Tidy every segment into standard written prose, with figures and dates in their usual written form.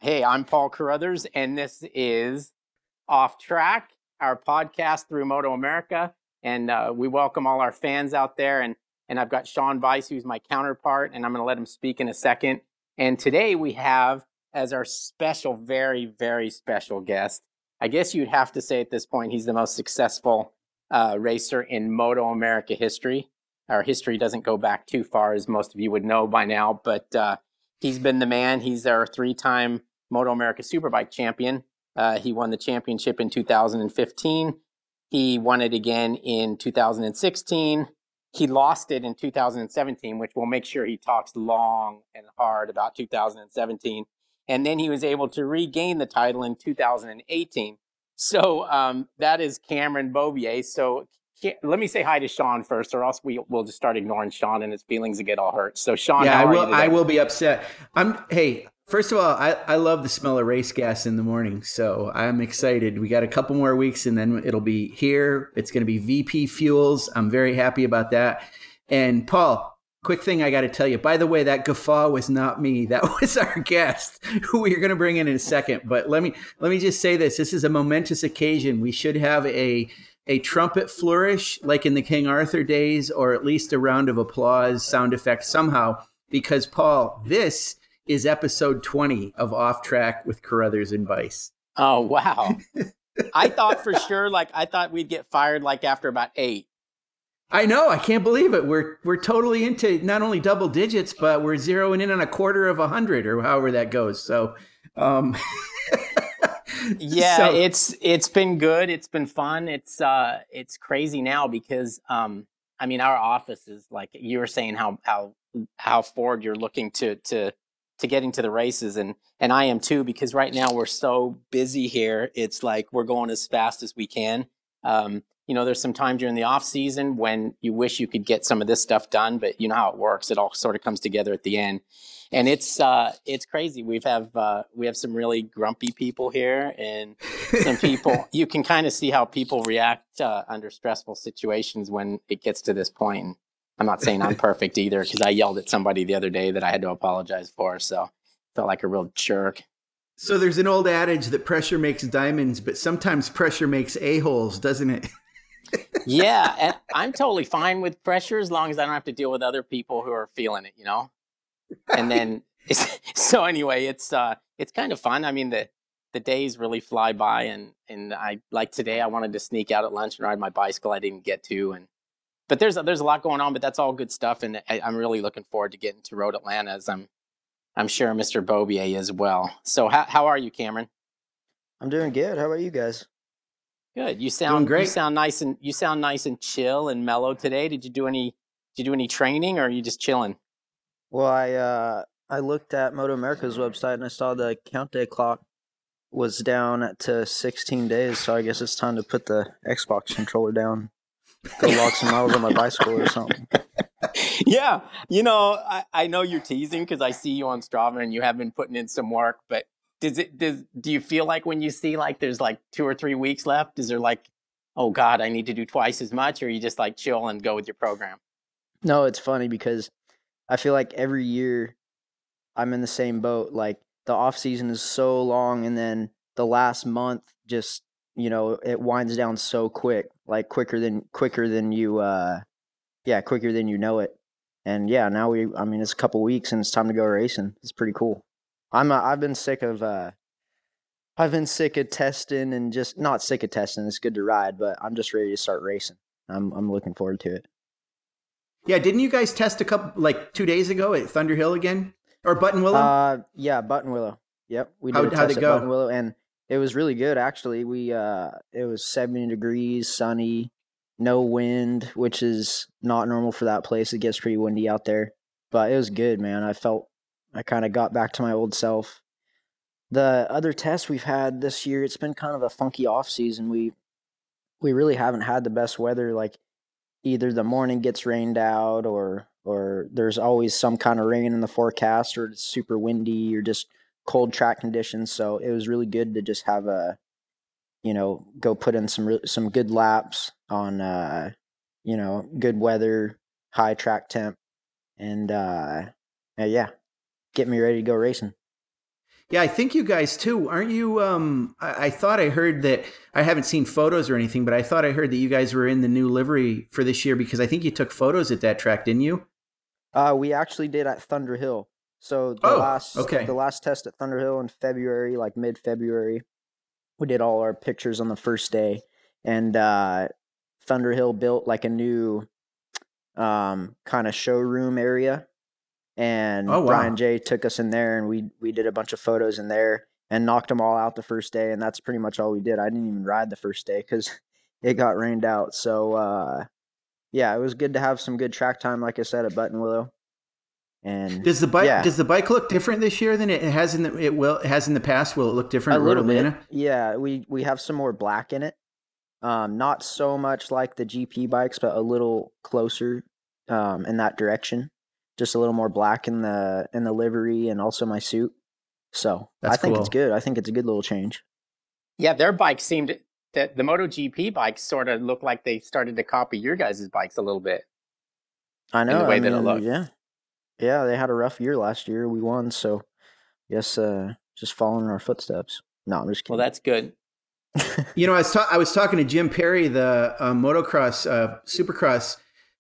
Hey, I'm Paul Carruthers, and this is Off Track, our podcast through MotoAmerica. And we welcome all our fans out there. And I've got Sean Bice, who's my counterpart, and I'm going to let him speak in a second. And today we have as our special, very, very special guest, I guess you'd have to say at this point, he's the most successful racer in MotoAmerica history. Our history doesn't go back too far, as most of you would know by now, but he's been the man. He's our three-time MotoAmerica Superbike champion. He won the championship in 2015. He won it again in 2016. He lost it in 2017, which we'll make sure he talks long and hard about 2017. And then he was able to regain the title in 2018. So that is Cameron Beaubier. So let me say hi to Sean first, or else we'll just start ignoring Sean and his feelings will get all hurt. So Sean, Yeah, how I are you will. I today? will be upset. Hey, first of all, I love the smell of race gas in the morning, so I'm excited. We got a couple more weeks, and then it'll be here. It's going to be VP Fuels. I'm very happy about that. And Paul, quick thing I got to tell you. By the way, that guffaw was not me. That was our guest, who we're going to bring in a second. But let me just say this. This is a momentous occasion. We should have a trumpet flourish like in the King Arthur days, or at least a round of applause, sound effect somehow, because Paul, this is episode 20 of Off Track with Carruthers and Bice. Oh, wow. I thought for sure, I thought we'd get fired after about eight. I know, I can't believe it. We're totally into not only double digits, but we're zeroing in on a quarter of 100 or however that goes. So, um, Yeah, so it's been good. It's been fun. It's crazy now because I mean our office is like you were saying how forward you're looking to getting to the races and I am too because right now we're so busy here. It's like we're going as fast as we can. There's some time during the off season when you wish you could get some of this stuff done, but you know how it works. It all sort of comes together at the end. And it's crazy. We have some really grumpy people here, and some people you can kind of see how people react under stressful situations when it gets to this point. And I'm not saying I'm perfect either, because I yelled at somebody the other day that I had to apologize for. So felt like a real jerk. so there's an old adage that pressure makes diamonds, but sometimes pressure makes a-holes, doesn't it? Yeah, and I'm totally fine with pressure as long as I don't have to deal with other people who are feeling it. And then so anyway, it's kind of fun. I mean the days really fly by, and I like today I wanted to sneak out at lunch and ride my bicycle. I didn't get to, and but there's a lot going on, but that's all good stuff, and I'm really looking forward to getting to Road Atlanta, as I'm sure Mr. Beaubier as well. So how are you, Cameron? I'm doing good. How about you guys? Good. You Doing sound you great. sound nice and you sound nice and chill and mellow today. Did you do any training, or are you just chilling? Well, I looked at MotoAmerica's website and I saw the count day clock was down to 16 days, so I guess it's time to put the Xbox controller down, go log some miles on my bicycle or something. Yeah, I know you're teasing because I see you on Strava and you have been putting in some work. But do you feel like when you see there's 2 or 3 weeks left, is there oh God, I need to do twice as much, or you just chill and go with your program? No, it's funny because I feel like every year I'm in the same boat. Like the off season is so long, and then the last month just it winds down so quick, like quicker than you quicker than you know it. And yeah, now I mean, it's a couple weeks and it's time to go racing. It's pretty cool. I've been sick of testing and just not sick of testing. It's good to ride, but I'm just ready to start racing. I'm looking forward to it. Yeah, didn't you guys test a couple, like 2 days ago at Thunderhill again? Or Buttonwillow? Yeah, Buttonwillow. Yep, we did a How'd test it at go? Buttonwillow, and it was really good actually. It was 70 degrees, sunny, no wind, which is not normal for that place. It gets pretty windy out there, but it was good, man. I kind of got back to my old self. The other tests we've had this year, it's been kind of a funky off season. We really haven't had the best weather. Like either the morning gets rained out, or there's always some kind of rain in the forecast, or it's super windy, or just cold track conditions. So it was really good to just have go put in some good laps on good weather, high track temp, and yeah, get me ready to go racing. Yeah, I think you guys too. Aren't you? I thought I heard that. I haven't seen photos or anything, but I thought I heard that you guys were in the new livery for this year because I think you took photos at that track, didn't you? We actually did at Thunderhill. So Oh, okay. the last test at Thunderhill in February, like mid-February, we did all our pictures on the first day, and Thunderhill built like a new kind of showroom area, Oh, and Brian wow. J took us in there, and we did a bunch of photos in there and knocked them all out the first day, and that's pretty much all we did. I didn't even ride the first day because it got rained out. So yeah, it was good to have some good track time, like I said, at Buttonwillow. And yeah, Does the bike look different this year than it has it has in the past? Will it look different a at Road little bit. Atlanta? Yeah, we have some more black in it. Not so much like the GP bikes, but a little closer in that direction. Just a little more black in the livery and also my suit. So I That's think it's cool. good. I think it's a good little change. Yeah, their bikes seemed that the MotoGP bikes sort of look like they started to copy your guys' bikes a little bit I in the know. I way that it mean, looked. yeah, yeah. They had a rough year last year. We won, so yes, just following in our footsteps. No, I'm just Well, kidding. that's good. You know, I was talking to Jim Perry, the motocross, supercross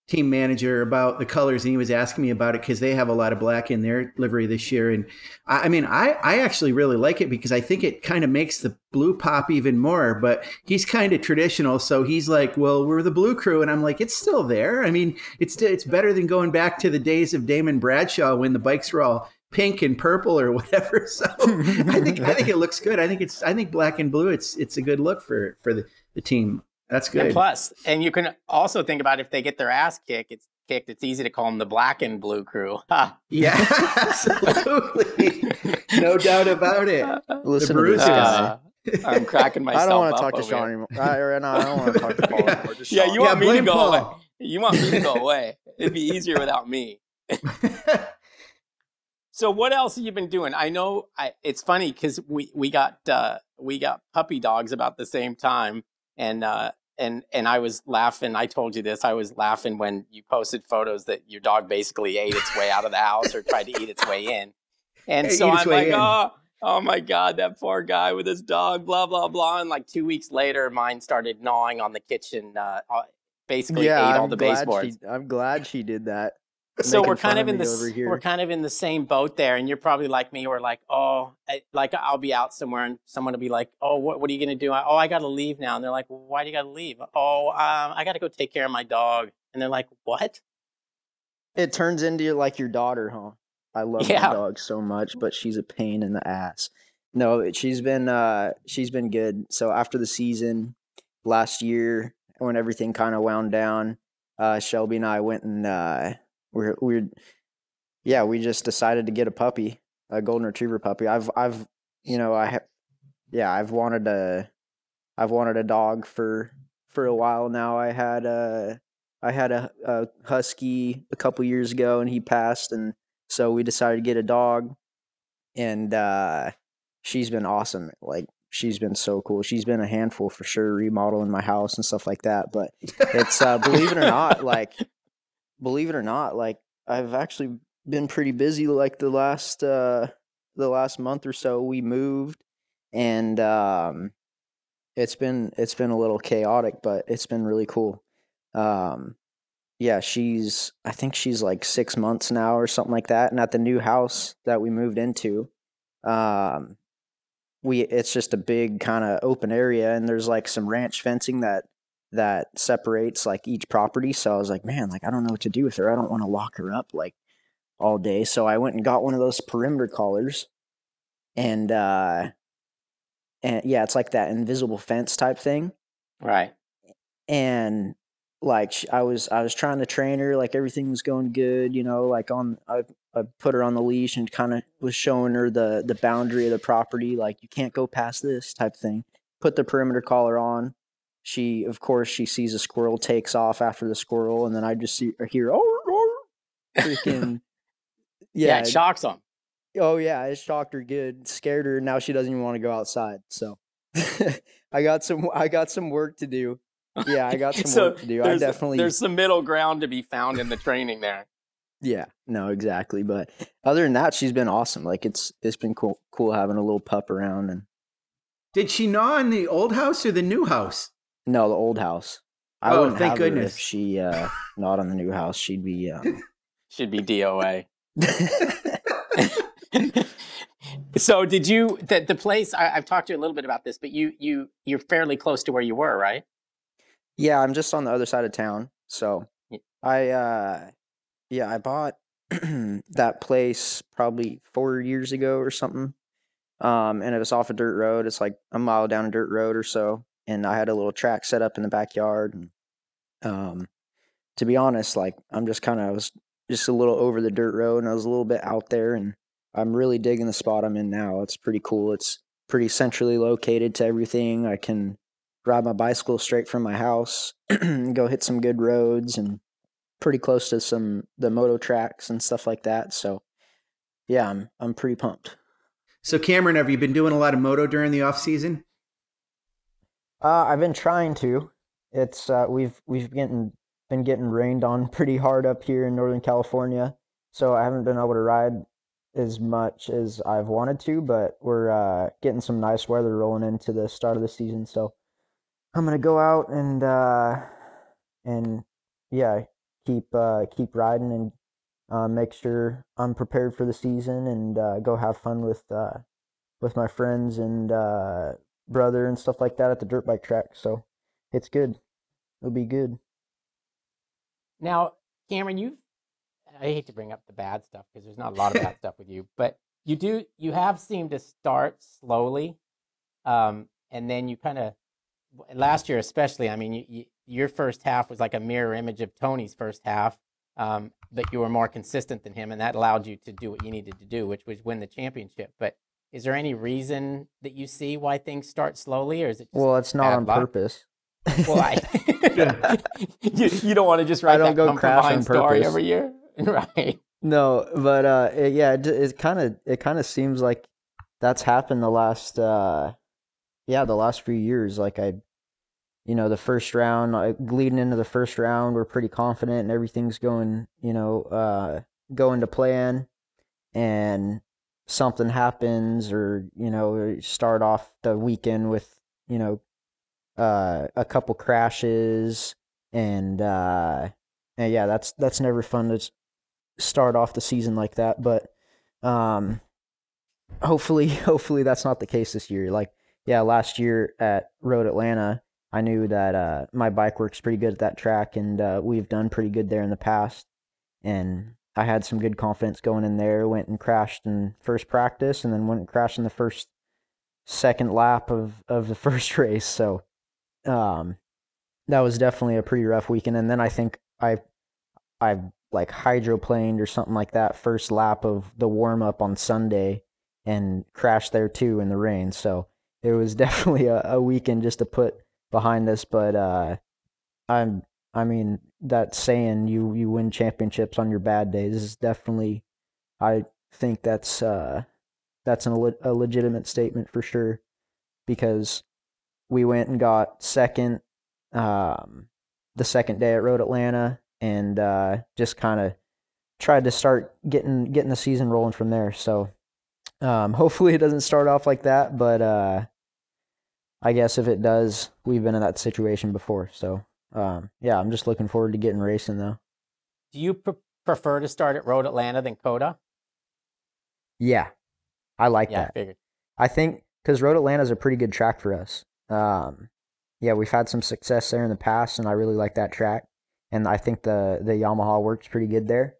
team manager, about the colors, and he was asking me about it because they have a lot of black in their livery this year. And I mean, I actually really like it because I think it kind of makes the blue pop even more. But he's kind of traditional, so he's like, "Well, we're the blue crew," and I'm like, "It's still there. I mean, it's better than going back to the days of Damon Bradshaw when the bikes were all pink and purple or whatever." So I think it looks good. I think black and blue. It's a good look for the team. That's And good. plus, and you can also think about if they get their ass kicked, it's easy to call them the black and blue crew. Ha. Yeah, absolutely. No doubt about it. The Listen to this bruises. guy. I'm cracking I don't myself want to up talk to over Sean here. anymore. No, I don't want to talk to Paul Yeah. anymore. Just Yeah, Sean. you Yeah, want me to blame go away. Paul. You want me to go away. It'd be easier without me. So what else have you been doing? I know it's funny because we got puppy dogs about the same time, and I was laughing. I told you this. I was laughing when you posted photos that your dog basically ate its way out of the house or tried to eat its way in, and so Eat its I'm like, way in. oh my God, that poor guy with his dog, blah blah blah. And like 2 weeks later, mine started gnawing on the kitchen. Basically Yeah, ate all the baseboards. I'm glad she did that. So Making fun of me over we're here. kind of in the same boat there, and you're probably like me. We're like, like I'll be out somewhere, and someone will be like, oh, what are you gonna do? I got to leave now, and they're like, well, why do you got to leave? Oh, I got to go take care of my dog, and they're like, what? It turns into like your daughter, huh? I love my Yeah, dog so much, but she's a pain in the ass. No, she's been good. So after the season last year, when everything kind of wound down, Shelby and I went and we're yeah, we just decided to get a puppy, a golden retriever puppy. I've you know yeah, I've wanted a dog for a while now. I had a husky a couple years ago, and he passed, and so we decided to get a dog. And she's been awesome. Like, she's been so cool. She's been a handful for sure, remodeling my house and stuff like that. But it's believe it or not, like I've actually been pretty busy. Like the last month or so, we moved, and it's been a little chaotic, but it's been really cool. Um, yeah, I think she's like 6 months now or something like that. And at the new house that we moved into, um, it's just a big kind of open area, and there's like some ranch fencing that separates like each property. So I was like, man, like I don't know what to do with her. I don't want to lock her up like all day. So I went and got one of those perimeter collars, and yeah, it's like that invisible fence type thing. right. And like I was trying to train her, like everything was going good, like I put her on the leash and kind of was showing her the boundary of the property, like you can't go past this type thing. Put the perimeter collar on. She, of course, she sees a squirrel, takes off after the squirrel, and then I just hear freaking Yeah, it yeah. shocks them. Oh yeah, it shocked her good, scared her. Now she doesn't even want to go outside. So I got some work to do. Yeah, I got some So work to do. I definitely there's some middle ground to be found in the training there. Yeah, no, exactly. But other than that, she's been awesome. Like it's been cool having a little pup around. And Did she gnaw in the old house or the new house? no, the old house. I Oh, wouldn't thank have her if goodness. she not on the new house. She'd be Should be DOA. So did you the place I've talked to you a little bit about this, but you're fairly close to where you were, right? Yeah, I'm just on the other side of town. So Y- I bought that place probably 4 years ago or something. And it was off a dirt road. It's like a mile down a dirt road or so. And I had a little track set up in the backyard. And to be honest, like I was just a little over the dirt road and I was a little bit out there, and I'm really digging the spot I'm in now. It's pretty cool. It's pretty centrally located to everything. I can ride my bicycle straight from my house, go hit some good roads, and pretty close to the moto tracks and stuff like that. So yeah, I'm pretty pumped. So Cameron, have you been doing a lot of moto during the off season? I've been trying to. It's we've been getting rained on pretty hard up here in Northern California, so I haven't been able to ride as much as I've wanted to. But we're getting some nice weather rolling into the start of the season, so I'm gonna go out and yeah, keep riding and make sure I'm prepared for the season, and go have fun with my friends and brother and stuff like that at the dirt bike track. So it's good. It'll be good. Now, Cameron, I hate to bring up the bad stuff because there's not a lot of bad stuff with you, but you have seemed to start slowly, and then you kind of last year especially. I mean, your first half was like a mirror image of Tony's first half, but you were more consistent than him, and that allowed you to do what you needed to do, which was win the championship. But is there any reason that you see why things start slowly, or is it just Well, it's not bad on luck? purpose. Well, you don't want to just write I don't that go come from crash behind on story purpose. every year, right? No, but it kind of seems like that's happened the last few years. Like the first round, leading into the first round, we're pretty confident and everything's going to plan, and something happens, or start off the weekend with a couple crashes, and yeah, that's never fun to start off the season like that. But um, hopefully that's not the case this year. Like, yeah, last year at Road Atlanta, I knew that my bike works pretty good at that track, and we've done pretty good there in the past. And I had some good confidence going in there. Went and crashed in first practice, and then went and crashed in the second lap of the first race. So um, that was definitely a pretty rough weekend. And then I think I like hydroplaned or something like that first lap of the warm up on Sunday, and crashed there too in the rain. So it was definitely a weekend just to put behind us. But I mean, that saying, you win championships on your bad days, is definitely, I think that's a legitimate statement for sure, because we went and got second the second day at Road Atlanta, and just kind of tried to start getting the season rolling from there. So hopefully it doesn't start off like that, but I guess if it does, we've been in that situation before. So yeah, I'm just looking forward to getting racing though. Do you prefer to start at Road Atlanta than Coda? Yeah, I like Yeah, I that. figured. I think because Road Atlanta is a pretty good track for us. Yeah, we've had some success there in the past, and I really like that track. And I think the Yamaha works pretty good there.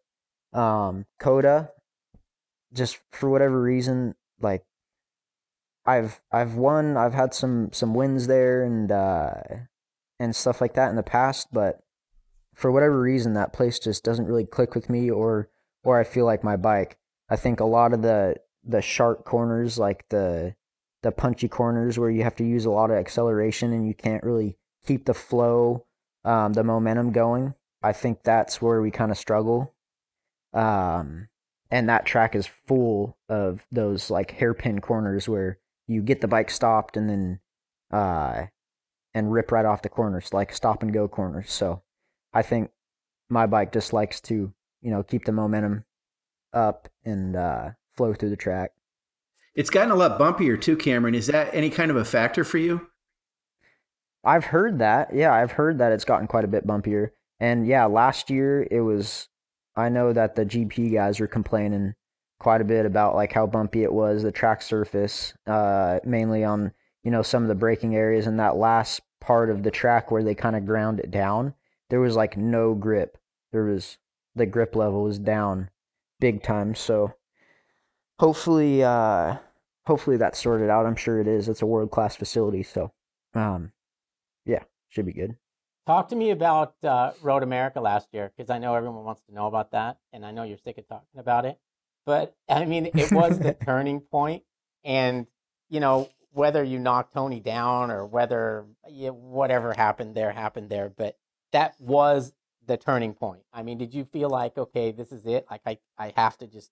Coda, just for whatever reason, like I've won, I've had some wins there, and stuff like that in the past, but for whatever reason that place just doesn't really click with me, or I feel like my bike. I think a lot of the sharp corners, like the punchy corners where you have to use a lot of acceleration and you can't really keep the flow, the momentum going. I think that's where we kind of struggle. And that track is full of those like hairpin corners where you get the bike stopped and then and rip right off the corners, like stop and go corners. So I think my bike just likes to keep the momentum up and flow through the track. It's gotten a lot bumpier too, Cameron. Is that any kind of a factor for you? I've heard that. Yeah, I've heard that it's gotten quite a bit bumpier. And yeah, last year I know that the GP guys were complaining quite a bit about like how bumpy it was, the track surface, mainly on, some of the braking areas, and that last part of the track where they kind of ground it down. There was like no grip. The grip level was down big time. So hopefully, that's sorted out. I'm sure it is. It's a world-class facility. So, yeah, should be good. Talk to me about Road America last year, because I know everyone wants to know about that, and I know you're sick of talking about it. But I mean, it was the turning point, and whether you knocked Tony down or whether whatever happened there, but that was the turning point. I mean, did you feel like, okay, this is it? Like I have to just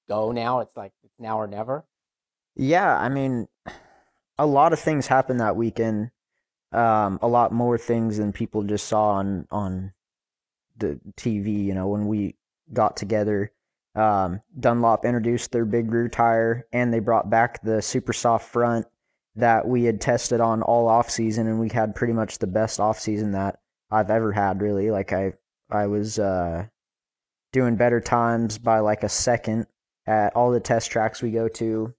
go now. It's like it's now or never. Yeah, I mean, a lot of things happened that weekend. A lot more things than people just saw on the TV. When we got together, Dunlop introduced their big rear tire, and they brought back the super soft front that we had tested on all off season, and we had pretty much the best off season that I've ever had. Really, like I was doing better times by like a second at all the test tracks we go to,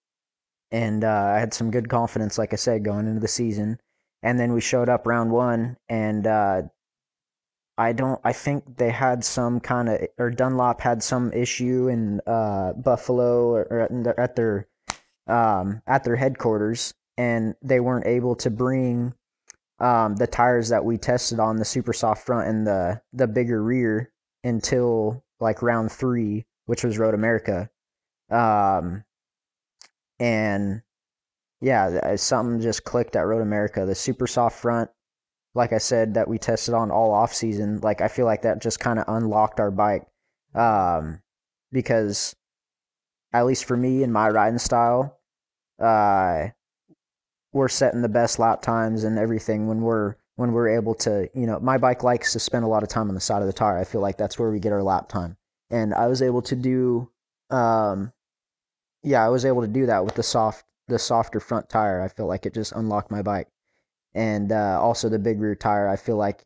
and I had some good confidence, like I said, going into the season. And then we showed up round one, and I think they had some kind of, or Dunlop had some issue in Buffalo or at their headquarters, and they weren't able to bring the tires that we tested on, the super soft front and the bigger rear, until like round 3, which was Road America. And yeah, something just clicked at Road America. The super soft front, like I said, that we tested on all off season, like I feel like that just kind of unlocked our bike. Because at least for me and my riding style, we're setting the best lap times and everything when we're able to, my bike likes to spend a lot of time on the side of the tire. I feel like that's where we get our lap time. And I was able to do, I was able to do that with the softer front tire. I feel like it just unlocked my bike. And also the big rear tire, I feel like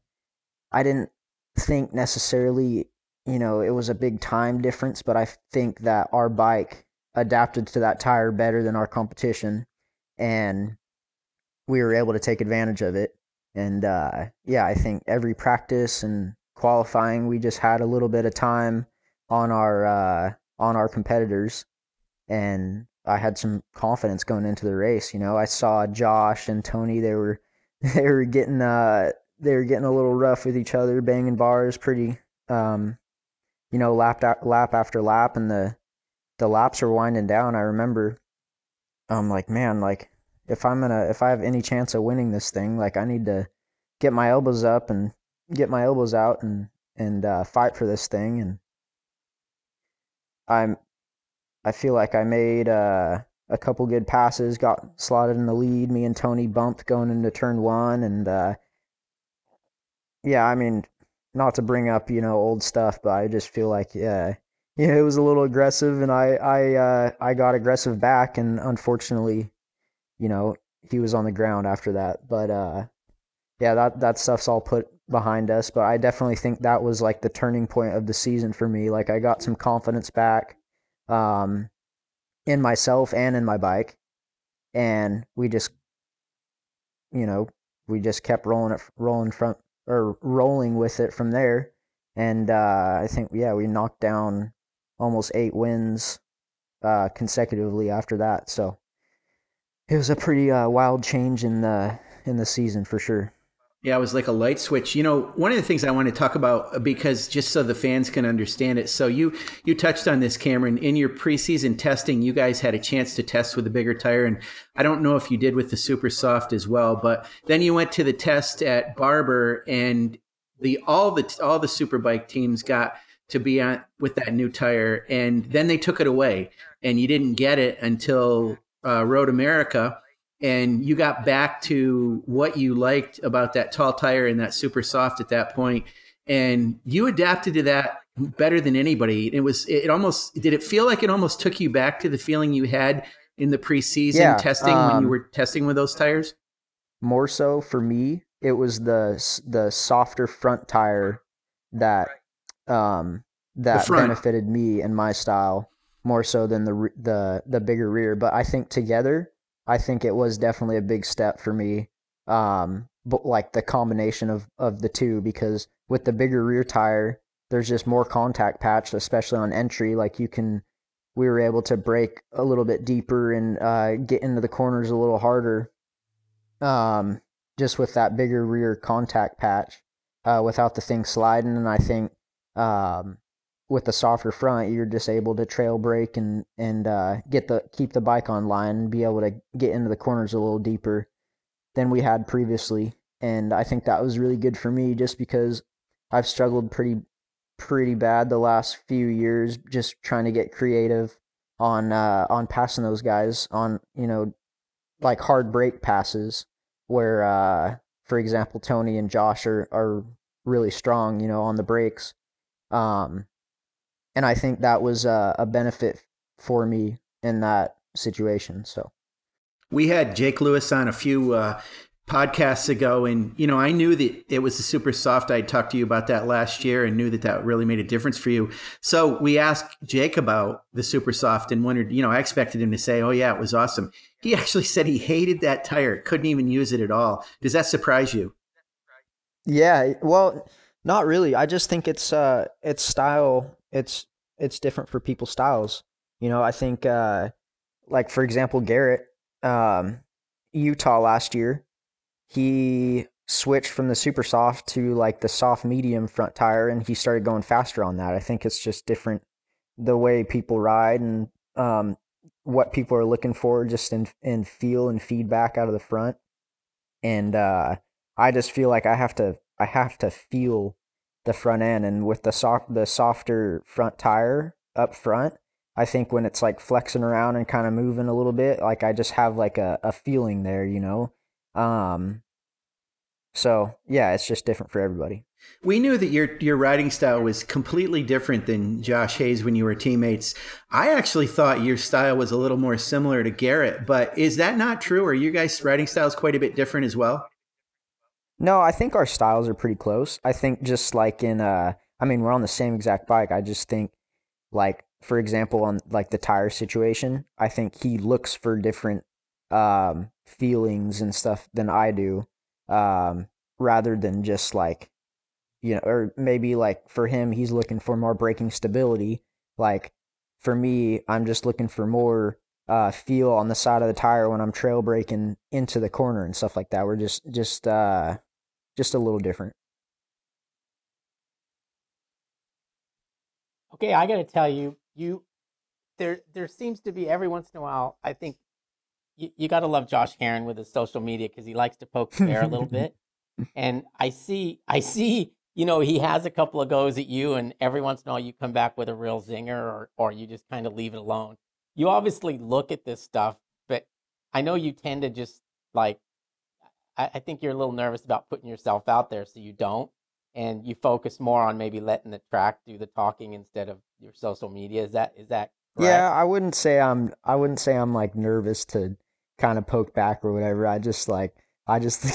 I didn't think necessarily, it was a big time difference, but I think that our bike adapted to that tire better than our competition, and we were able to take advantage of it. And I think every practice and qualifying, we just had a little bit of time on our competitors, and I had some confidence going into the race. I saw Josh and Tony; they were getting a little rough with each other, banging bars pretty, lap after lap, and the laps were winding down. I remember, I'm like, man, like if I have any chance of winning this thing, like I need to get my elbows up and get my elbows out and fight for this thing. And I feel like I made a couple good passes, got slotted in the lead. Me and Tony bumped going into turn 1, and I mean, not to bring up old stuff, but I just feel like it was a little aggressive, and I got aggressive back, and unfortunately, he was on the ground after that. But that stuff's all put behind us. But I definitely think that was like the turning point of the season for me. Like I got some confidence back. In myself and in my bike, and we just kept rolling with it from there. And I think we knocked down almost 8 wins consecutively after that. So it was a pretty wild change in the season for sure. Yeah, it was like a light switch. One of the things I want to talk about, because just so the fans can understand it. So you touched on this, Cameron. In your preseason testing, you guys had a chance to test with a bigger tire, and I don't know if you did with the super soft as well. But then you went to the test at Barber, and all the Superbike teams got to be on with that new tire, and then they took it away, and you didn't get it until Road America. And you got back to what you liked about that tall tire and that super soft at that point. And you adapted to that better than anybody. It almost, did it feel like it almost took you back to the feeling you had in the preseason Yeah, testing when you were testing with those tires? more so for me, it was the softer front tire that The that front. benefited me and my style more so than the bigger rear. But I think together, I think it was definitely a big step for me. But like the combination of the two, because with the bigger rear tire, there's just more contact patch, especially on entry. Like we were able to brake a little bit deeper and get into the corners a little harder. Just with that bigger rear contact patch, without the thing sliding. And I think, with the softer front, you're just able to trail brake and keep the bike on line and be able to get into the corners a little deeper than we had previously. And I think that was really good for me, just because I've struggled pretty bad the last few years, just trying to get creative on passing those guys on, like hard brake passes where, for example, Tony and Josh are really strong, on the brakes. Um, and I think that was a benefit for me in that situation. So We had Jake Lewis on a few podcasts ago, and I knew that it was the super soft. I talked to you about that last year, and knew that really made a difference for you. So we asked Jake about the super soft, and wondered, I expected him to say, "Oh yeah, it was awesome." He actually said he hated that tire, couldn't even use it at all. Does that surprise you? yeah, well, not really. I just think it's style. It's different for people's styles. I think, like for example, Garrett, um, Utah last year, he switched from the super soft to like the soft medium front tire, and he started going faster on that. I think it's just different, the way people ride, and what people are looking for just in feel and feedback out of the front. And I just feel like I have to feel the front end, and with the softer front tire up front, I think when it's like flexing around and kind of moving a little bit, like I just have like a feeling there. Um, so yeah, it's just different for everybody. We knew that your riding style was completely different than Josh Hayes when you were teammates. I actually thought your style was a little more similar to Garrett, but is that not true? Are you guys' riding styles quite a bit different as well? No, I think our styles are pretty close. I think just like I mean, we're on the same exact bike. I just think, like for example, on like the tire situation, I think he looks for different feelings and stuff than I do, um rather than just like, or maybe like for him he's looking for more braking stability. Like for me, I'm just looking for more feel on the side of the tire when I'm trail braking into the corner and stuff like that. We're just a little different. Okay, I got to tell you, there seems to be every once in a while. I think you got to love Josh Heron with his social media because he likes to poke the bear a little bit. And I see, he has a couple of goes at you, and every once in a while you come back with a real zinger, or you just kind of leave it alone. You obviously look at this stuff, but I know you tend to just like, I think you're a little nervous about putting yourself out there, so you don't, and you focus more on maybe letting the track do the talking instead of your social media. Is that Yeah, correct? I wouldn't say I'm like nervous to kind of poke back or whatever. I just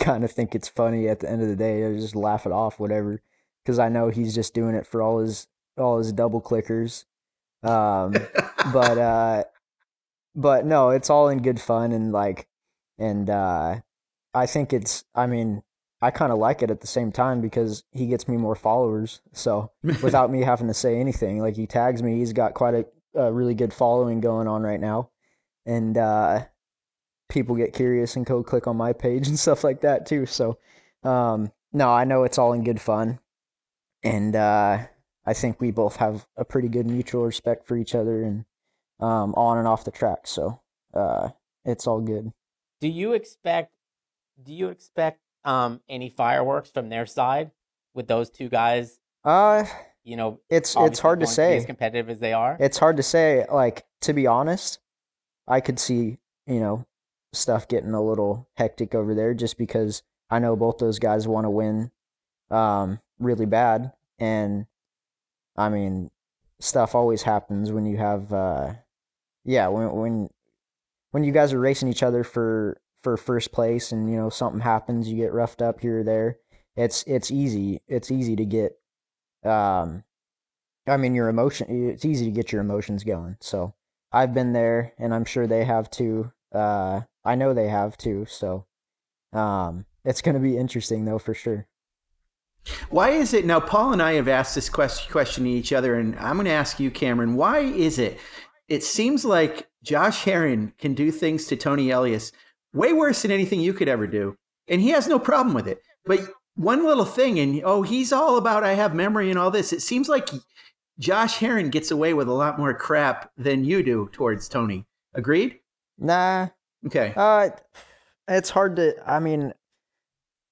kind of think it's funny at the end of the day. I just laugh it off, whatever, because I know he's just doing it for all his double clickers. Um, but but no, it's all in good fun, and like, and I think I mean, I kind of like it at the same time because he gets me more followers. So without me having to say anything, like he tags me, he's got quite a really good following going on right now, and people get curious and go click on my page and stuff like that too. So no, I know it's all in good fun, and I think we both have a pretty good mutual respect for each other, and on and off the track. So uh, it's all good. Do you expect any fireworks from their side with those two guys, Uh, you know, it's obviously hard to going to be as say. competitive as they are? It's hard to say. Like, to be honest, I could see, stuff getting a little hectic over there, just because I know both those guys want to win really bad, and I mean, stuff always happens when you have, yeah, when you guys are racing each other for first place, and something happens, you get roughed up here or there. It's easy to get, um, I mean, it's easy to get your emotions going. So I've been there, and I'm sure they have too. I know they have too. So it's going to be interesting though, for sure. Why is it now? Paul and I have asked this question to each other, and I'm going to ask you, Cameron. Why is it? It seems like Josh Herrin can do things to Tony Elias way worse than anything you could ever do, and he has no problem with it. But one little thing, and he's all about I have memory and all this. It seems like Josh Herrin gets away with a lot more crap than you do towards Tony. Agreed? Nah, Okay. it's hard to. I mean,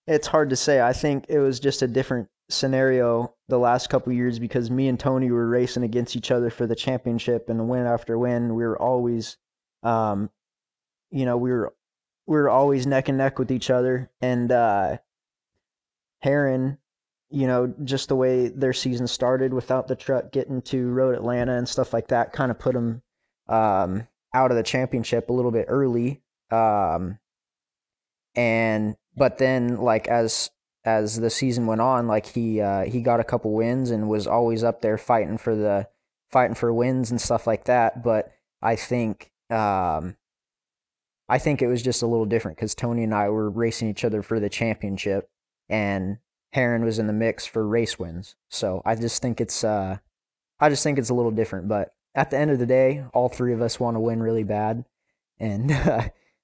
it's hard to say. I think it was just a different scenario the last couple years, because me and Tony were racing against each other for the championship, and win after win, we were always, um, we were always neck and neck with each other. And Heron, just the way their season started without the truck getting to Road Atlanta and stuff like that, kind of put them out of the championship a little bit early. And but then, like, as the season went on, like, he got a couple wins and was always up there fighting for wins and stuff like that. But I think it was just a little different because Tony and I were racing each other for the championship, and Heron was in the mix for race wins. So I just think it's a little different. But at the end of the day, all three of us want to win really bad, and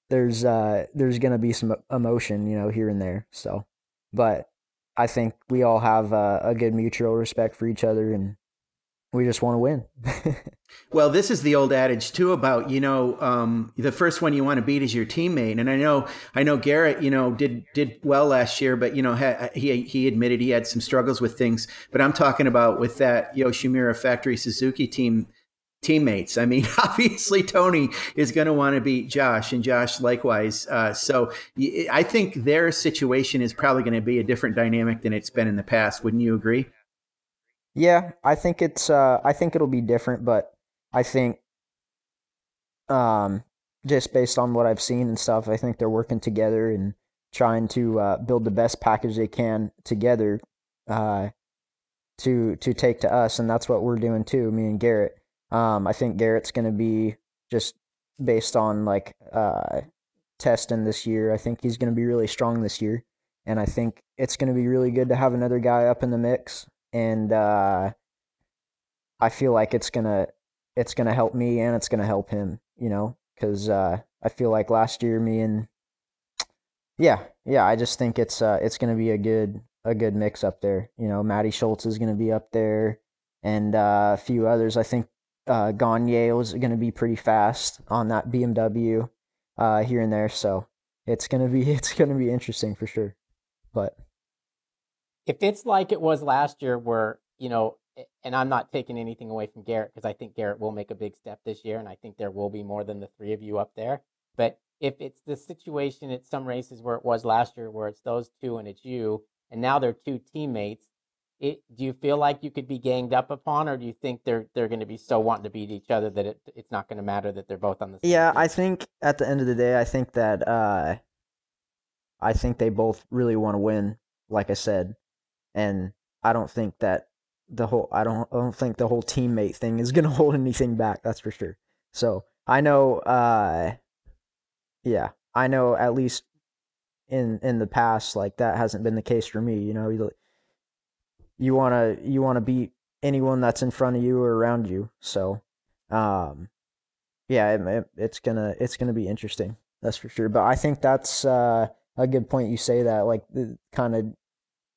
there's gonna be some emotion, here and there. So, but I think we all have a good mutual respect for each other, and we just want to win. Well, this is the old adage too about the first one you want to beat is your teammate, and I know Garrett did well last year, but he admitted he had some struggles with things. But I'm talking about with that Yoshimura Factory Suzuki teammates. I mean, obviously Tony is going to want to beat Josh, and Josh likewise. So I think their situation is probably going to be a different dynamic than it's been in the past. Wouldn't you agree? Yeah, I think I think it'll be different, but I think, um, just based on what I've seen and stuff, I think they're working together and trying to build the best package they can together, uh, to take to us, and that's what we're doing too, me and Garrett. I think Garrett's going to be, just based on, like, testing this year. I think he's going to be really strong this year, and I think it's going to be really good to have another guy up in the mix. And I feel like it's gonna help me, and it's gonna help him, because I feel like last year me and yeah, I just think it's gonna be a good mix up there. Matty Schultz is gonna be up there, and a few others. I think Gagne was gonna be pretty fast on that BMW, here and there. So it's gonna be interesting for sure. But If it's like it was last year, where, and I'm not taking anything away from Garrett, because I think Garrett will make a big step this year, and I think there will be more than the three of you up there. But if it's the situation at some races where it was last year, where it's those two and it's you, and now they're two teammates, do you feel like you could be ganged up upon, or do you think they're going to be so wanting to beat each other that it's not going to matter that they're both on the same yeah, team? I think at the end of the day, I think they both really want to win, like I said, and I don't think that I don't think the whole teammate thing is gonna hold anything back. That's for sure. So I know, yeah, I know, at least in the past, like, that hasn't been the case for me. You wanna beat anyone that's in front of you or around you. So, um, yeah, it's gonna be interesting. That's for sure. But I think that's a good point you say that, like, the kind of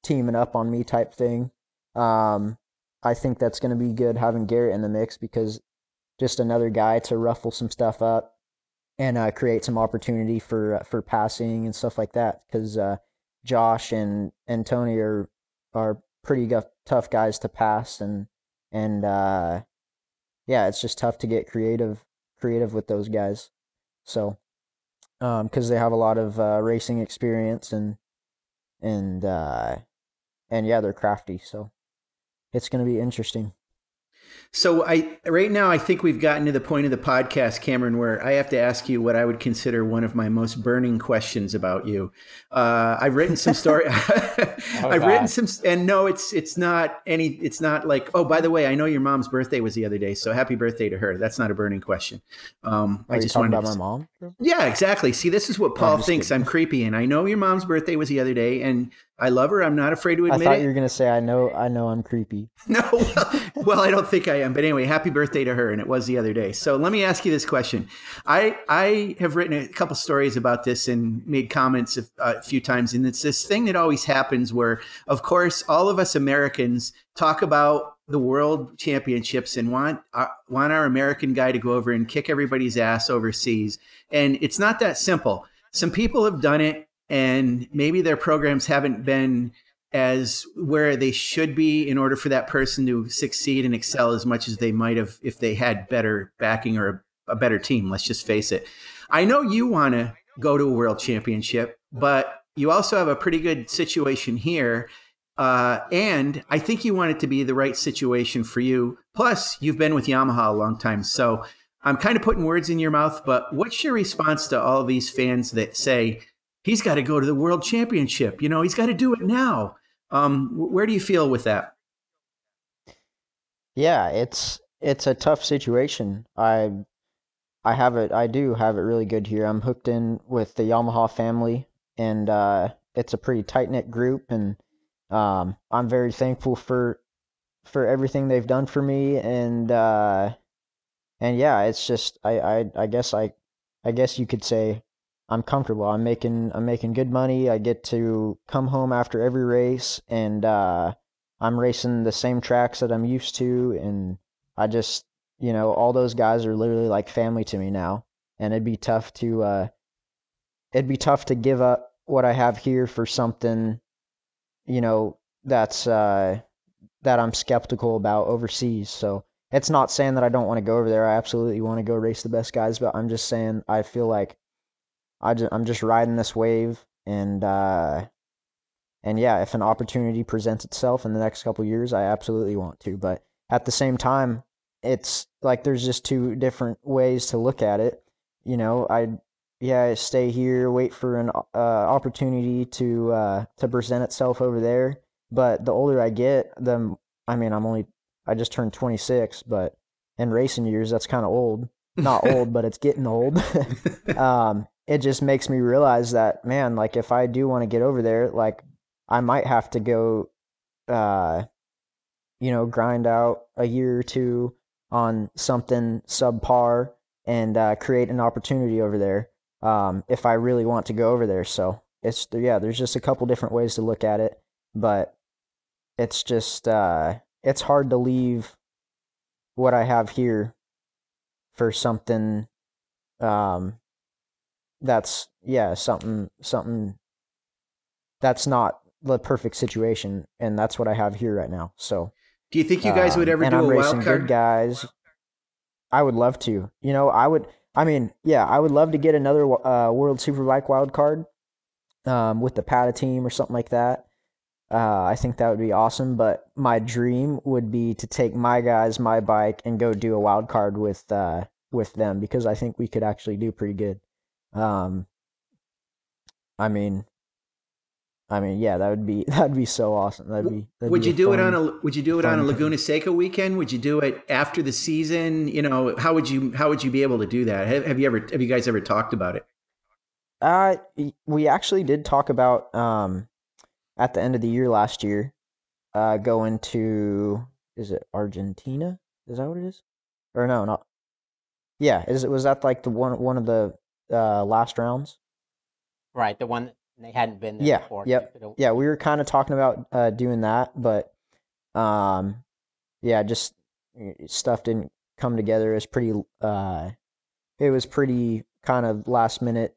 teaming up on me type thing. Um, I think that's going to be good having Garrett in the mix, because just another guy to ruffle some stuff up, and create some opportunity for passing and stuff like that. Because Josh and Tony are pretty tough guys to pass, and yeah, it's just tough to get creative with those guys. So, because they have a lot of racing experience, and and yeah, they're crafty. So it's going to be interesting. So right now I think we've gotten to the point of the podcast, Cameron, where I have to ask you what I would consider one of my most burning questions about you. I've written some story. I've written some, and no, it's not any. It's not like, oh, by the way, I know your mom's birthday was the other day, so happy birthday to her. That's not a burning question. I just talking about my mom. Yeah, exactly. See, this is what Paul thinks kidding. I'm creepy, and I know your mom's birthday was the other day, and I love her. I'm not afraid to admit I thought it. you were gonna say I know I'm creepy. No, well, I don't think I am. But anyway, happy birthday to her, and it was the other day. So let me ask you this question. I have written a couple stories about this and made comments a few times, and it's this thing that always happens where, of course, all of us Americans talk about the world championships and want our American guy to go over and kick everybody's ass overseas. And it's not that simple. Some people have done it, and maybe their programs haven't been as where they should be in order for that person to succeed and excel as much as they might have if they had better backing or a better team. Let's just face it. I know you want to go to a world championship, but you also have a pretty good situation here. And I think you want it to be the right situation for you. Plus, you've been with Yamaha a long time. So I'm kind of putting words in your mouth, but what's your response to all these fans that say, he's got to go to the world championship? He's got to do it now. Where do you feel with that? Yeah, it's a tough situation. I do have it really good here. I'm hooked in with the Yamaha family, and it's a pretty tight-knit group, and I'm very thankful for everything they've done for me, and yeah, it's just I guess you could say I'm comfortable. I'm making good money. I get to come home after every race, and I'm racing the same tracks that I'm used to, and I just, all those guys are literally like family to me now, and it'd be tough to give up what I have here for something, that's that I'm skeptical about overseas. So it's not saying that I don't want to go over there. I absolutely want to go race the best guys, but I'm just saying I feel like I'm just riding this wave, and yeah, if an opportunity presents itself in the next couple of years, I absolutely want to. But at the same time, it's like there's just two different ways to look at it. I stay here, wait for an opportunity to present itself over there. But the older I get, I just turned 26, but in racing years, that's kind of old. Not old, but it's getting old. It just makes me realize that, man, like if I do want to get over there, like I might have to go, grind out a year or two on something subpar and create an opportunity over there if I really want to go over there. So there's just a couple different ways to look at it, but it's just it's hard to leave what I have here for something that's something that's not the perfect situation, and that's what I have here right now. So do you think you guys would ever do a wild card? Good guys. I would love to. I would love to get another World Superbike wild card with the PATA team or something like that. I think that would be awesome, but my dream would be to take my guys, my bike, and go do a wild card with them, because I think we could actually do pretty good. Yeah, that'd be so awesome. Would you do it on a Laguna Seca weekend? Would you do it after the season? How would you be able to do that? Have you guys ever talked about it? We actually did talk about at the end of the year last year, going to, is it Argentina? Is that what it is? Or no, not. Yeah, was that like the one of the last rounds? Right, the one they hadn't been there before. Yep. Yeah, we were kind of talking about doing that, but just stuff didn't come together. It was pretty kind of last minute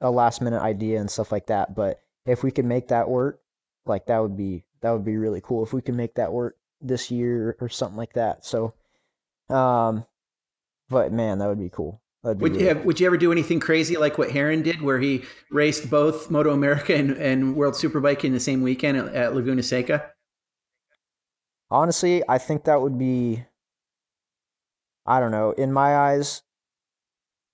idea and stuff like that. But if we could make that work, like that would be really cool if we can make that work this year or something like that. So, but man, that would be cool. Would you ever do anything crazy like what Heron did, where he raced both MotoAmerica and World Superbike in the same weekend at Laguna Seca? Honestly, I think that would be I don't know. In my eyes,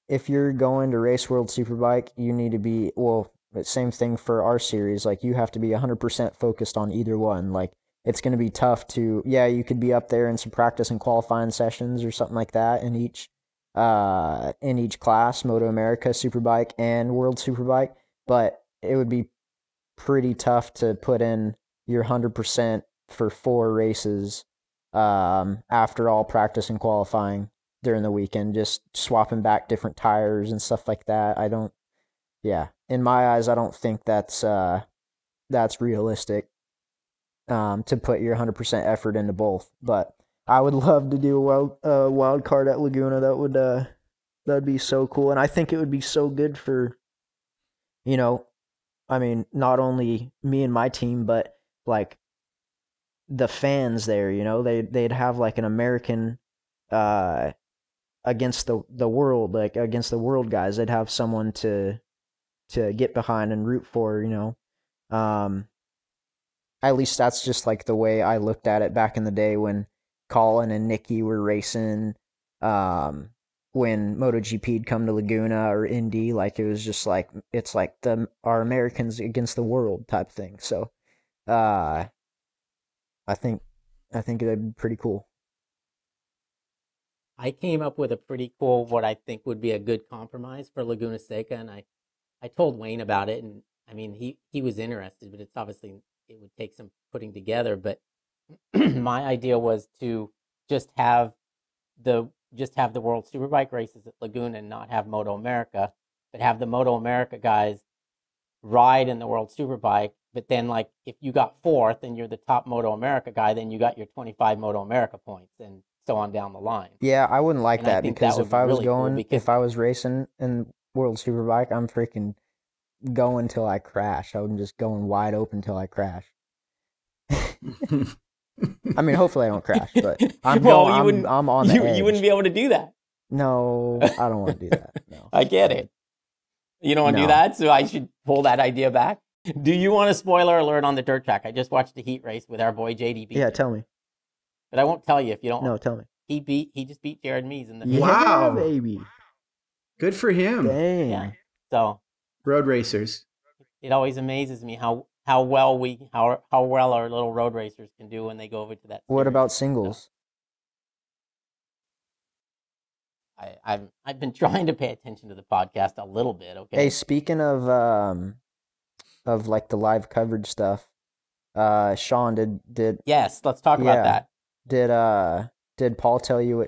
if you're going to race World Superbike, you need to be, well, same thing for our series. Like, you have to be 100% focused on either one. Like, it's going to be tough to, yeah, you could be up there in some practice and qualifying sessions or something like that in each class, MotoAmerica, Superbike, and World Superbike. But it would be pretty tough to put in your 100% for 4 races after all practice and qualifying during the weekend, just swapping back different tires and stuff like that. In my eyes, I don't think that's realistic to put your 100% effort into both. But I would love to do a wild card at Laguna. That'd be so cool, and I think it would be so good for, I mean, not only me and my team, but like the fans there. They'd have like an American against the world, like against the world guys. They'd have someone to get behind and root for. At least that's just like the way I looked at it back in the day when Colin and Nikki were racing. When MotoGP'd come to Laguna or Indy, like it was just like, it's like our Americans against the world type thing. So, I think it'd be pretty cool. I came up with a pretty cool, what I think would be a good compromise for Laguna Seca, and I told Wayne about it, and I mean he was interested, but it's obviously it would take some putting together. But my idea was to just have the World Superbike races at Laguna and not have MotoAmerica, but have the MotoAmerica guys ride in the World Superbike. But then, like, if you got 4th and you're the top MotoAmerica guy, then you got your 25 MotoAmerica points and so on down the line. Yeah, I wouldn't like And that, because if I was really cool if I was racing in World Superbike, I'm freaking going till I crash. I would just going wide open till I crash. I mean, hopefully I don't crash, but I'm on the edge. You wouldn't be able to do that. No, I don't want to do that. No. I get it. You don't want to do that, so I should pull that idea back. Do you want a spoiler alert on the dirt track? I just watched the heat race with our boy JDB. Yeah, tell me. But I won't tell you if you don't. No, tell me. He just beat Jared Mees in the Wow, baby. Good for him. Dang. Yeah. So road racers. It always amazes me how well our little road racers can do when they go over to that. What about singles? I've been trying to pay attention to the podcast a little bit. Okay. Hey, speaking of like the live coverage stuff, Sean did. Yes, let's talk about that. Did Paul tell you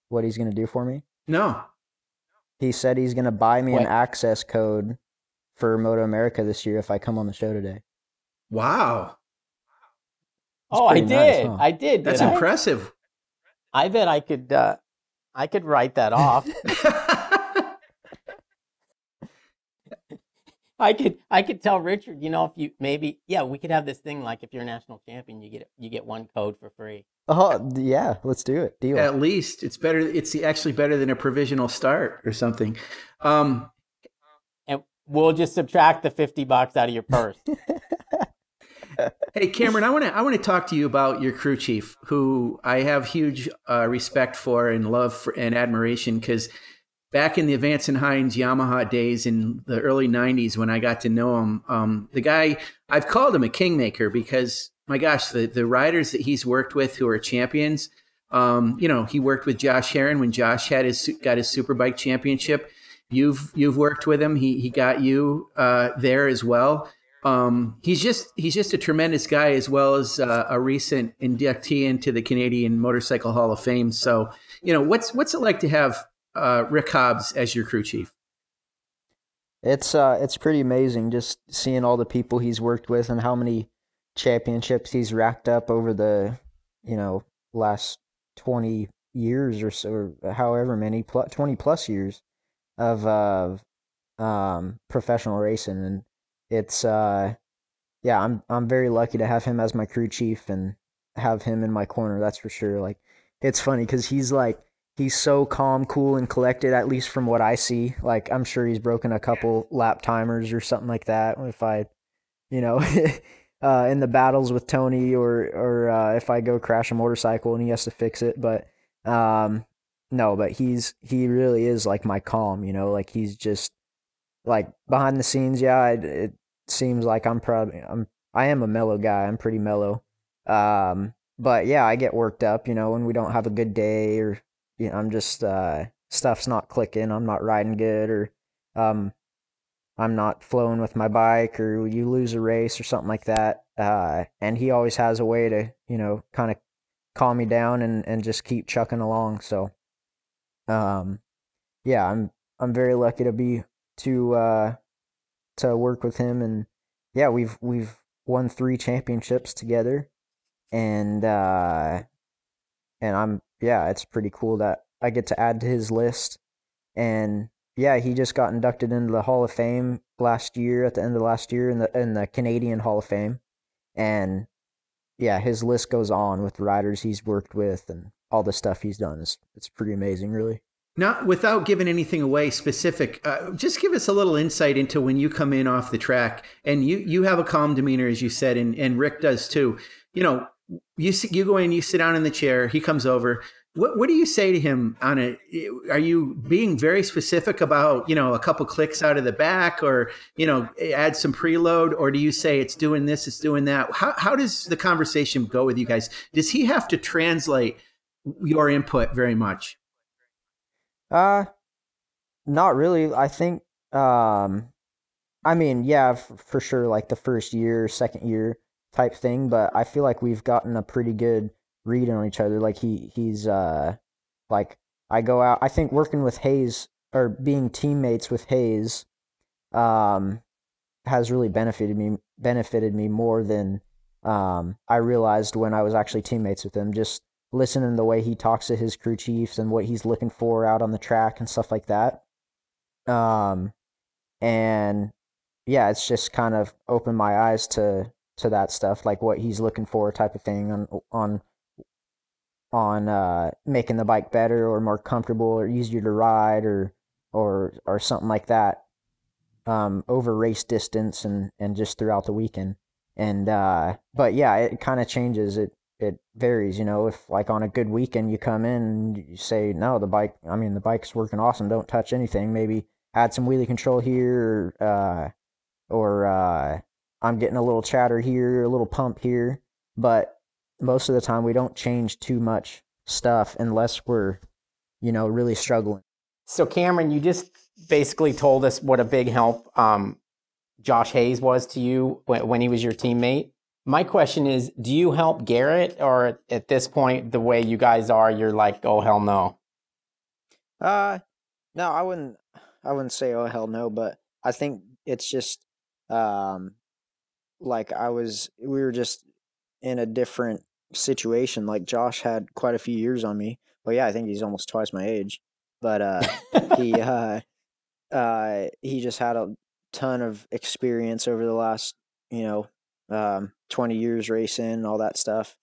what he's gonna do for me? No. He said he's gonna buy me an access code for MotoAmerica this year if I come on the show today. Wow. Oh, I did. Nice, huh? I did. That's impressive. I bet I could write that off. I could tell Richard, if you we could have this thing like if you're a national champion, you get one code for free. Oh yeah, let's do it. Deal. At least it's better. It's actually better than a provisional start or something. And we'll just subtract the $50 out of your purse. Hey, Cameron, I want to talk to you about your crew chief, who I have huge respect for and love for, and admiration, because back in the Vance and Hines Yamaha days in the early 90s when I got to know him, the guy, I've called him a kingmaker because, my gosh, the riders that he's worked with who are champions, he worked with Josh Herron when Josh got his Superbike championship. You've worked with him. He got you there as well. He's just a tremendous guy, as well as a recent inductee into the Canadian Motorcycle Hall of Fame. So, what's it like to have Rick Hobbs as your crew chief? It's pretty amazing just seeing all the people he's worked with and how many championships he's racked up over the last 20 years or so, or however many 20 plus years of professional racing. And it's I'm very lucky to have him as my crew chief and have him in my corner, that's for sure. Like, it's funny because he's so calm, cool, and collected, at least from what I see. Like, I'm sure he's broken a couple lap timers or something like that if I in the battles with Tony, or if I go crash a motorcycle and he has to fix it. But No, but he really is like my calm, you know, like he's just like behind the scenes. Yeah, it seems like I am a mellow guy. I'm pretty mellow. But yeah, I get worked up, you know, when we don't have a good day, or you know, I'm just stuff's not clicking. I'm not riding good, or um I'm not flowing with my bike, or you lose a race or something like that. And he always has a way to, you know, kind of calm me down and just keep chucking along. So, um, yeah, I'm very lucky to work with him, and yeah, we've won 3 championships together, and I'm yeah, it's pretty cool that I get to add to his list. And yeah, he just got inducted into the Hall of Fame last year, at the end of last year, in the Canadian Hall of Fame. And yeah, his list goes on with riders he's worked with and all the stuff he's done. It's pretty amazing, really. Not without giving anything away specific, just give us a little insight into when you come in off the track, and you have a calm demeanor, as you said, and Rick does too. You know, you go in, you sit down in the chair, he comes over. What do you say to him on a? Are you being very specific about, you know, a couple clicks out of the back, or you know, add some preload, or do you say it's doing this, it's doing that? How does the conversation go with you guys? Does he have to translate your input very much? Uh, Not really. I think, I mean, yeah, for sure, like the first year, second year type thing, but I feel like we've gotten a pretty good read on each other. Like he's like I go out, I think working with Hayes, or being teammates with Hayes, um has really benefited me more than I realized when I was actually teammates with him. Just listening to the way he talks to his crew chiefs and what he's looking for out on the track and stuff like that. Um and yeah, it's just kind of opened my eyes to that stuff, like what he's looking for type of thing on making the bike better or more comfortable or easier to ride, or something like that, over race distance and just throughout the weekend. And but yeah, it kind of changes. It varies, you know. If like on a good weekend you come in and you say, no, the bike's working awesome, don't touch anything. Maybe add some wheelie control here, or I'm getting a little chatter here, a little pump here. But most of the time we don't change too much stuff unless we're, you know, really struggling. So Cameron, you just basically told us what a big help Josh Hayes was to you when he was your teammate. My question is, do you help Garrett, or at this point, the way you guys are, you're like, oh, hell no? Uh no, I wouldn't say oh hell no, but I think it's just um like we were just in a different situation. Like Josh had quite a few years on me. Well, yeah, I think he's almost twice my age. But he he just had a ton of experience over the last, you know, 20 years racing and all that stuff.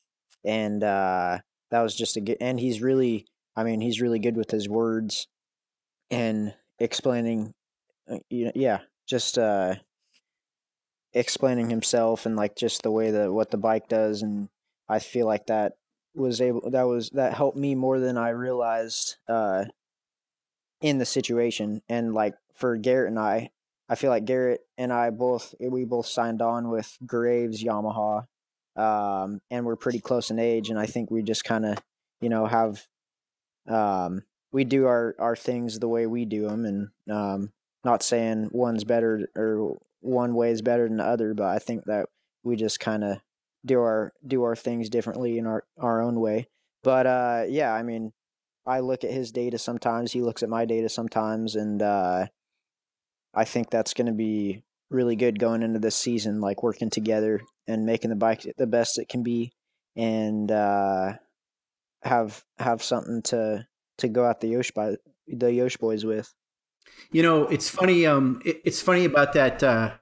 And that was just a good, and he's really, I mean, he's really good with his words and explaining, yeah, just explaining himself and like just the way that what the bike does. And I feel like that helped me more than I realized in the situation. And like for Garrett and I feel like Garrett and I both signed on with Graves Yamaha, and we're pretty close in age, and I think we just kind of, you know, have we do our things the way we do them. And not saying one's better or one way is better than the other, but I think that we just kind of do our things differently in our own way. But yeah, I mean, I look at his data sometimes, he looks at my data sometimes, and I think that's going to be really good going into this season, like working together and making the bike the best it can be, and have something to go out the Yosh boys with. You know, it's funny. It's funny about that,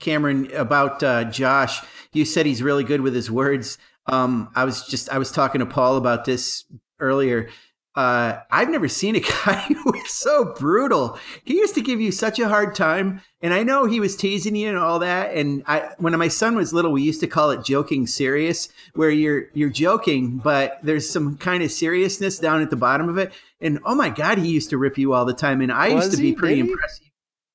Cameron, about Josh. You said he's really good with his words. I was talking to Paul about this earlier. I've never seen a guy who was so brutal. He used to give you such a hard time, and I know he was teasing you and all that. And when my son was little, we used to call it joking serious, where you're joking, but there's some kind of seriousness down at the bottom of it. And oh my God, he used to rip you all the time, and I used to be pretty impressed.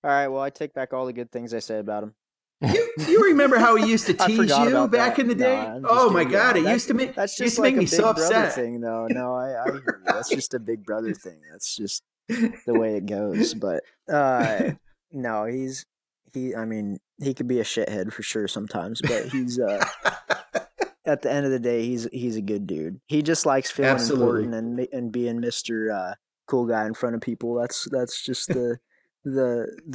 All right, well, I take back all the good things I said about him. You remember how he used to tease you back in the day? No, oh my God, it used to make me so upset. Thing, though. No, I hear you. That's just a big brother thing. That's just the way it goes. But no, I mean, he could be a shithead for sure sometimes, but he's at the end of the day, he's a good dude. He just likes feeling important and being Mr. Cool guy in front of people. That's just the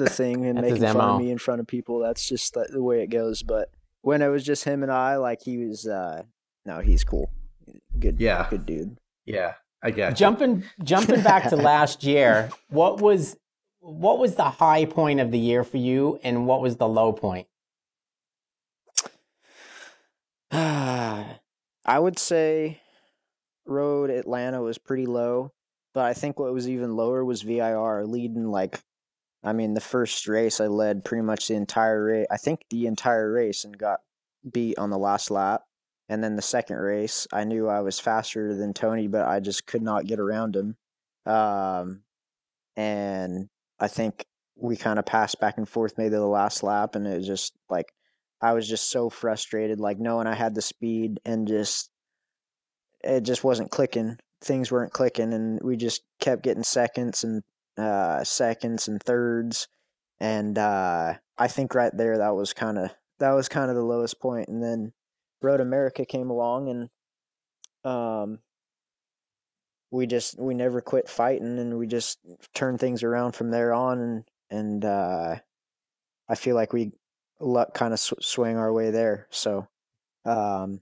thing, and making fun of me in front of people. That's just the way it goes. But when it was just him and I, like, he was no, he's cool. Good dude. Yeah, I got you. Jumping back to last year, what was the high point of the year for you, and what was the low point? I would say Road Atlanta was pretty low, but I think what was even lower was VIR leading, like, I mean, the first race I led pretty much the entire race. I think the entire race, and got beat on the last lap. And then the second race, I knew I was faster than Tony, but I just could not get around him. And I think we kind of passed back and forth maybe the last lap, and it was just like, I was just so frustrated, like knowing I had the speed and it just wasn't clicking. Things weren't clicking, and we just kept getting seconds and thirds. And I think right there, that was kind of the lowest point. And then MotoAmerica came along, and we never quit fighting, and we just turned things around from there on. And I feel like we luck kind of swing our way there. So, yeah.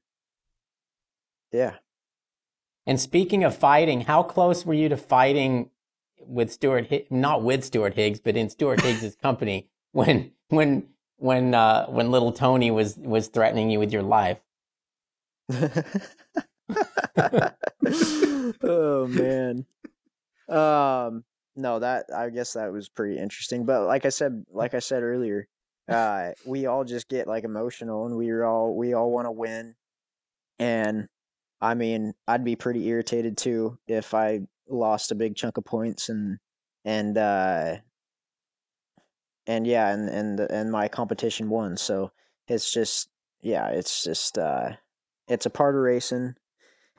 And speaking of fighting, how close were you to fighting with not with Stuart Higgs, but in Stuart Higgs' company when little Tony was threatening you with your life? Oh man. No, I guess that was pretty interesting. But like I said earlier, we all just get like emotional, and we all want to win. And I mean, I'd be pretty irritated too if I lost a big chunk of points and my competition won. So it's just it's a part of racing,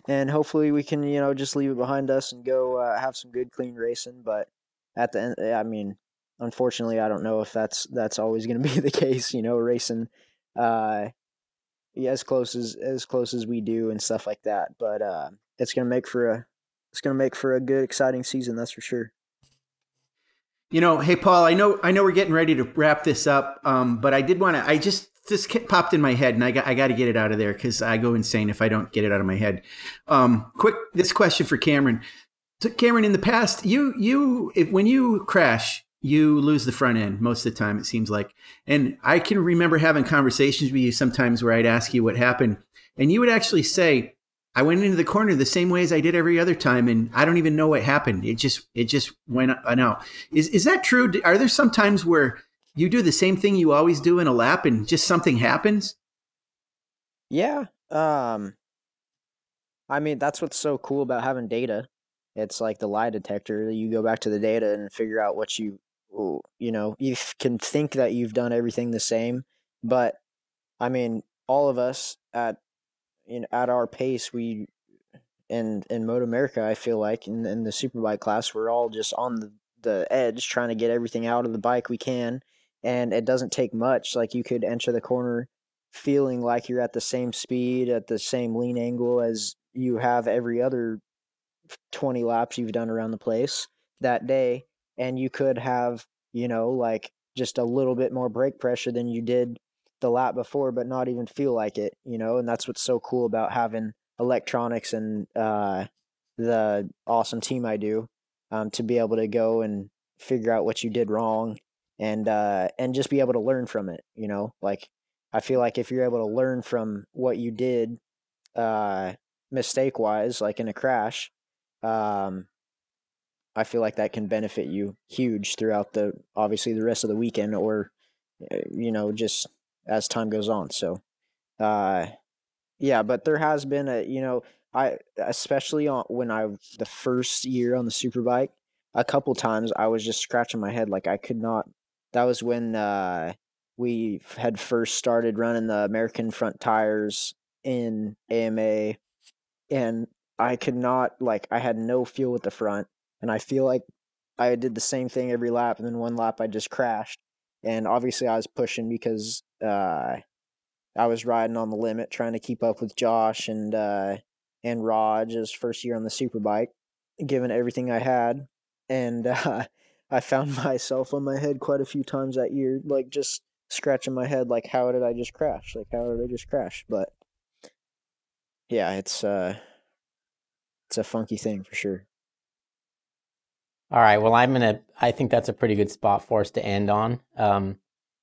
and hopefully we can just leave it behind us and go have some good clean racing. But at the end, I mean, unfortunately, I don't know if that's always going to be the case. Racing as close as we do and stuff like that. But it's gonna make for a good, exciting season, that's for sure. Hey Paul, I know we're getting ready to wrap this up, but I did want to. I just this popped in my head, and I got to get it out of there because I go insane if I don't get it out of my head. This question for Cameron. Cameron, in the past, when you crash, you lose the front end most of the time, it seems like. And I can remember having conversations with you sometimes where I'd ask you what happened, and you would actually say, I went into the corner the same way as I did every other time, and I don't even know what happened. It just went out. Is that true? Are there some times where you do the same thing you always do in a lap and just something happens? Yeah. I mean, that's what's so cool about having data. It's like the lie detector. You go back to the data and figure out what you can think that you've done everything the same, but I mean, all of us at our pace, we in MotoAmerica, I feel like in the Superbike class, we're all just on the edge trying to get everything out of the bike we can, and it doesn't take much. Like, you could enter the corner feeling like you're at the same speed, at the same lean angle as you have every other 20 laps you've done around the place that day, and you could have like just a little bit more brake pressure than you did the lap before, but not even feel like it. And that's what's so cool about having electronics and the awesome team I do, to be able to go and figure out what you did wrong, and just be able to learn from it. Like, I feel like if you're able to learn from what you did mistake wise, like in a crash, I feel like that can benefit you huge throughout obviously the rest of the weekend, or just as time goes on. So yeah, but there has been I especially the first year on the Superbike, a couple times I was just scratching my head like I could not. That was when we had first started running the American front tires in AMA, and I could not, like, I had no feel with the front, and I feel like I did the same thing every lap, and then one lap I just crashed, and obviously I was pushing because I was riding on the limit, trying to keep up with Josh and Raj, his first year on the Superbike, giving everything I had, and I found myself on my head quite a few times that year, like just scratching my head, like how did I just crash? Like how did I just crash? But yeah, it's a funky thing for sure. All right. Well, I think that's a pretty good spot for us to end on.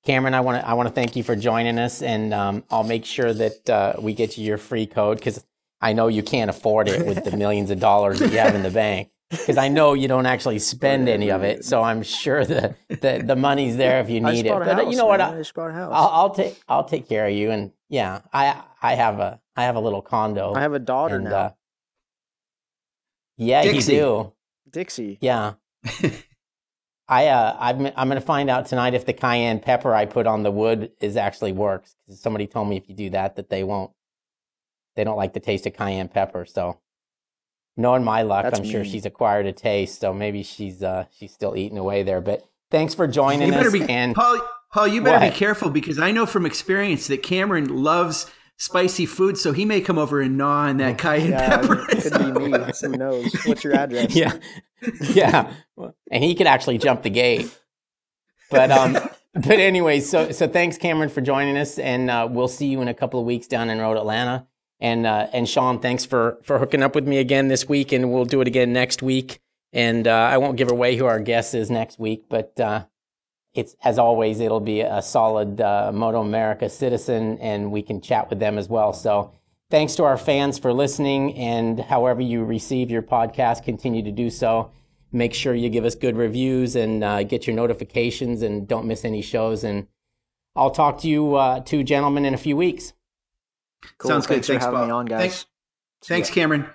Cameron, I want to thank you for joining us, and I'll make sure that we get you your free code, because I know you can't afford it with the millions of dollars that you have in the bank, because I know you don't actually spend any of it. So I'm sure the money's there if you need it. But you know what? I just bought a house. I'll take care of you. And yeah, I have a little condo. I have a daughter now. Yeah, Dixie. you do. Dixie. Yeah. I'm going to find out tonight if the cayenne pepper I put on the wood actually works. Somebody told me if you do that they don't like the taste of cayenne pepper. So knowing my luck, I'm sure she's acquired a taste. So maybe she's still eating away there. But thanks for joining us. And Paul, you better be careful, because I know from experience that Cameron loves spicy food, so he may come over and gnaw on that cayenne pepper. It could be me. Who knows? What's your address? Yeah. And he could actually jump the gate. But anyway, so thanks, Cameron, for joining us, and we'll see you in a couple of weeks down in Road Atlanta. And Sean, thanks for hooking up with me again this week, and we'll do it again next week. And I won't give away who our guest is next week, but it's, as always, it'll be a solid MotoAmerica citizen, and we can chat with them as well. So thanks to our fans for listening, and however you receive your podcast, continue to do so. Make sure you give us good reviews and get your notifications, and don't miss any shows. And I'll talk to you two gentlemen in a few weeks. Cool. Sounds good. Thanks for having me on, guys. Thanks, Cameron.